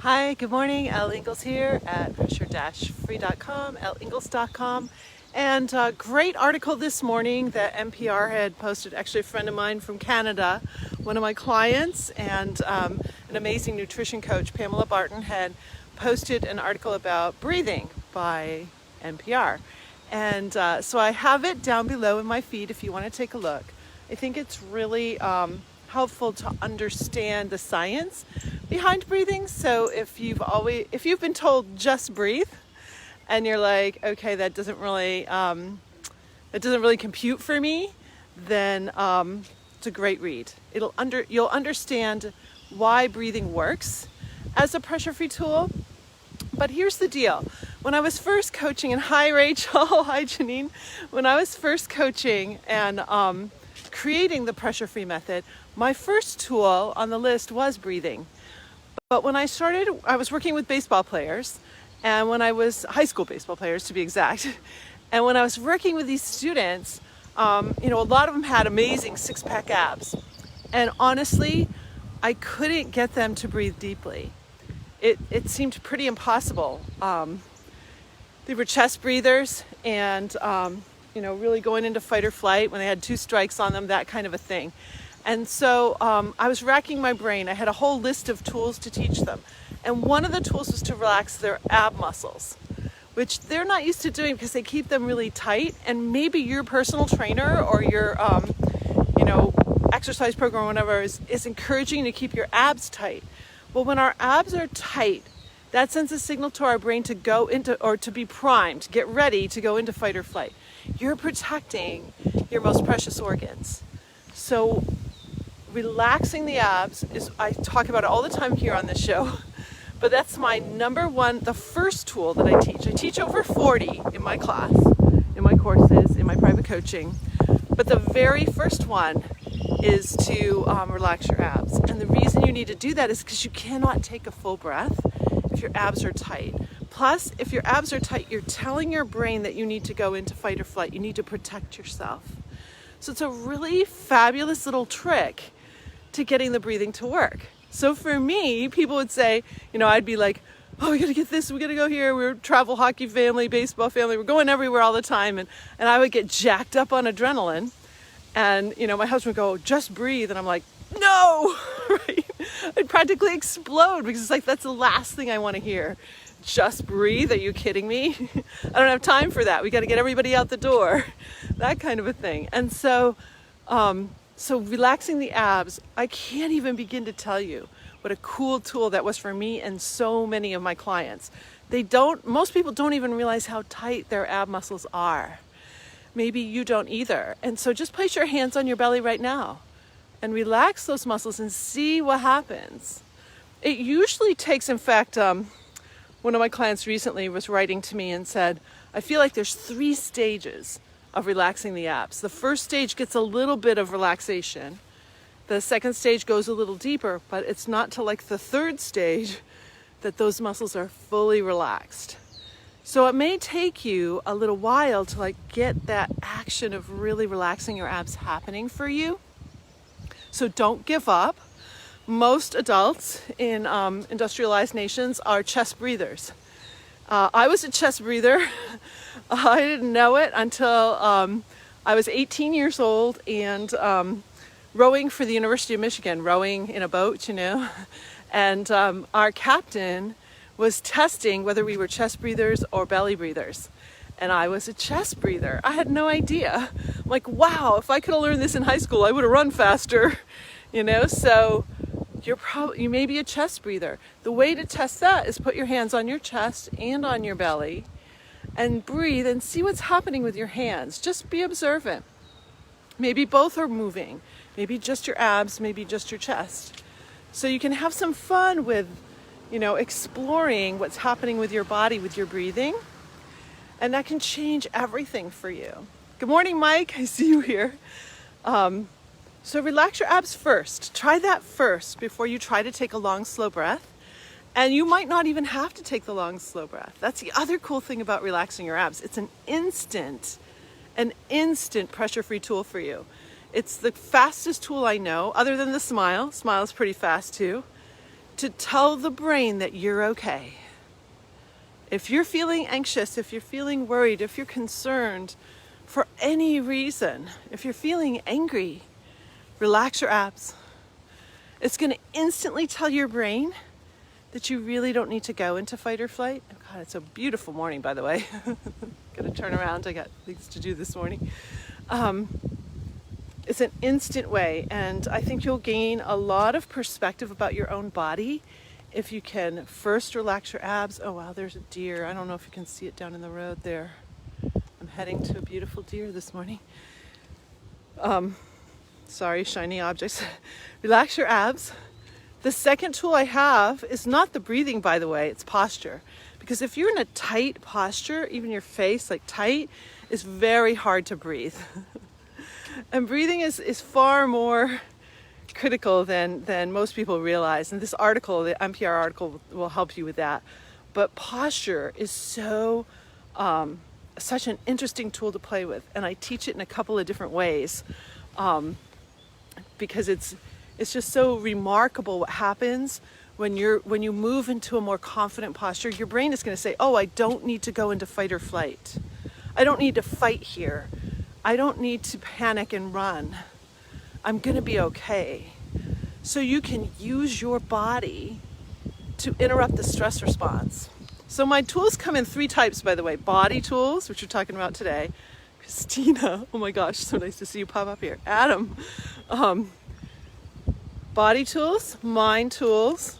Hi, good morning. Elle Ingalls here at pressure-free.com, elleingles.com. And a great article this morning that NPR had posted. Actually, a friend of mine from Canada, one of my clients, and an amazing nutrition coach, Pamela Barton, had posted an article about breathing by NPR. And so I have it down below in my feed if you want to take a look. I think it's really helpful to understand the science behind breathing. So if you've been told just breathe, and you're like, okay, that doesn't really compute for me, then it's a great read. You'll understand why breathing works as a pressure-free tool. But here's the deal. When I was first coaching, and hi Rachel, hi Janine, when I was first coaching and creating the pressure-free method, my first tool on the list was breathing. But when I started, I was working with baseball players, and when I was high school baseball players to be exact, and when I was working with these students, a lot of them had amazing six-pack abs, and honestly, I couldn't get them to breathe deeply. It seemed pretty impossible. They were chest breathers, and really going into fight or flight when they had two strikes on them, that kind of a thing. And so I was racking my brain. I had a whole list of tools to teach them. And one of the tools was to relax their ab muscles, which they're not used to doing because they keep them really tight. And maybe your personal trainer or your, exercise program or whatever is encouraging you to keep your abs tight. Well, when our abs are tight, that sends a signal to our brain to go into, or to be primed, to get ready to go into fight or flight. You're protecting your most precious organs. So relaxing the abs I talk about it all the time here on this show, but that's my number one, the first tool that I teach. I teach over 40 in my class, in my courses, in my private coaching. But the very first one is to relax your abs. And the reason you need to do that is because you cannot take a full breath if your abs are tight. Plus, if your abs are tight, you're telling your brain that you need to go into fight or flight. You need to protect yourself. So it's a really fabulous little trick to getting the breathing to work. So for me, people would say, I'd be like, oh, we gotta get this, we gotta go here. We're a travel hockey family, baseball family. We're going everywhere all the time. And I would get jacked up on adrenaline. And, my husband would go, just breathe. And I'm like, no, right? I'd practically explode because it's like, that's the last thing I want to hear. Just breathe? Are you kidding me? I don't have time for that. We got to get everybody out the door. That kind of a thing. And so relaxing the abs, I can't even begin to tell you what a cool tool that was for me and so many of my clients. Most people don't even realize how tight their ab muscles are. Maybe you don't either. And so just place your hands on your belly right now and relax those muscles and see what happens. It usually takes, in fact, one of my clients recently was writing to me and said, I feel like there's 3 stages of relaxing the abs. The first stage gets a little bit of relaxation. The second stage goes a little deeper, but it's not till like the third stage that those muscles are fully relaxed. So it may take you a little while to get that action of really relaxing your abs happening for you. So don't give up. Most adults in industrialized nations are chest breathers. I was a chest breather. I didn't know it until I was 18 years old and rowing for the University of Michigan, rowing in a boat, and our captain was testing whether we were chest breathers or belly breathers. And I was a chest breather. I had no idea. I'm like, wow, if I could have learned this in high school, I would have run faster, So you may be a chest breather. The way to test that is put your hands on your chest and on your belly and breathe and see what's happening with your hands. Just be observant. Maybe both are moving. Maybe just your abs, maybe just your chest. So you can have some fun with, exploring what's happening with your body, with your breathing. And that can change everything for you. Good morning, Mike. I see you here. So relax your abs first. Try that first before you try to take a long, slow breath. And you might not even have to take the long, slow breath. That's the other cool thing about relaxing your abs. It's an instant pressure-free tool for you. It's the fastest tool I know, other than the smile. Smile's pretty fast too. to tell the brain that you're okay. If you're feeling anxious, if you're feeling worried, if you're concerned for any reason, if you're feeling angry, relax your abs. It's going to instantly tell your brain that you really don't need to go into fight or flight. Oh God, it's a beautiful morning, by the way. Gotta turn around, I got things to do this morning. It's an instant way, and I think you'll gain a lot of perspective about your own body if you can first relax your abs. Oh wow, there's a deer. I don't know if you can see it down in the road there. I'm heading to a beautiful deer this morning. Sorry, shiny objects. Relax your abs. The second tool I have is not the breathing, by the way, it's posture. Because if you're in a tight posture, even your face like tight, it's very hard to breathe. And breathing is far more critical than most people realize. And this article, the NPR article, will help you with that. But posture is such an interesting tool to play with. And I teach it in a couple of different ways. Because it's just so remarkable what happens when you move into a more confident posture. Your brain is going to say, oh, I don't need to go into fight or flight. I don't need to fight here. I don't need to panic and run. I'm going to be okay. So you can use your body to interrupt the stress response. So my tools come in 3 types, by the way. Body tools, which we're talking about today. Christina, oh my gosh, so nice to see you pop up here. Adam. Body tools, mind tools,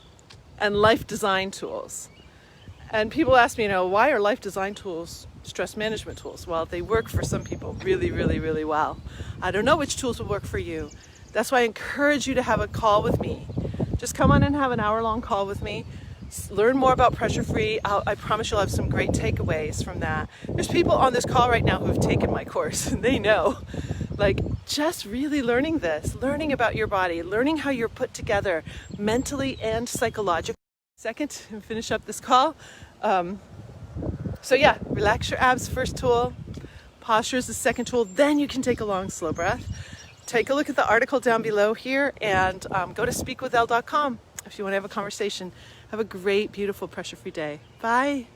and life design tools. And people ask me, why are life design tools stress management tools? Well, they work for some people really, really, really well. I don't know which tools will work for you. That's why I encourage you to have a call with me. Just come on and have an hour-long call with me. Learn more about Pressure Free. I promise you'll have some great takeaways from that. There's people on this call right now who have taken my course, and they know. Just really learning this, learning about your body, learning how you're put together mentally and psychologically. Second, and finish up this call. Relax your abs, first tool. Posture is the second tool. Then you can take a long, slow breath. Take a look at the article down below here and go to speakwithelle.com if you want to have a conversation. Have a great, beautiful, pressure-free day. Bye.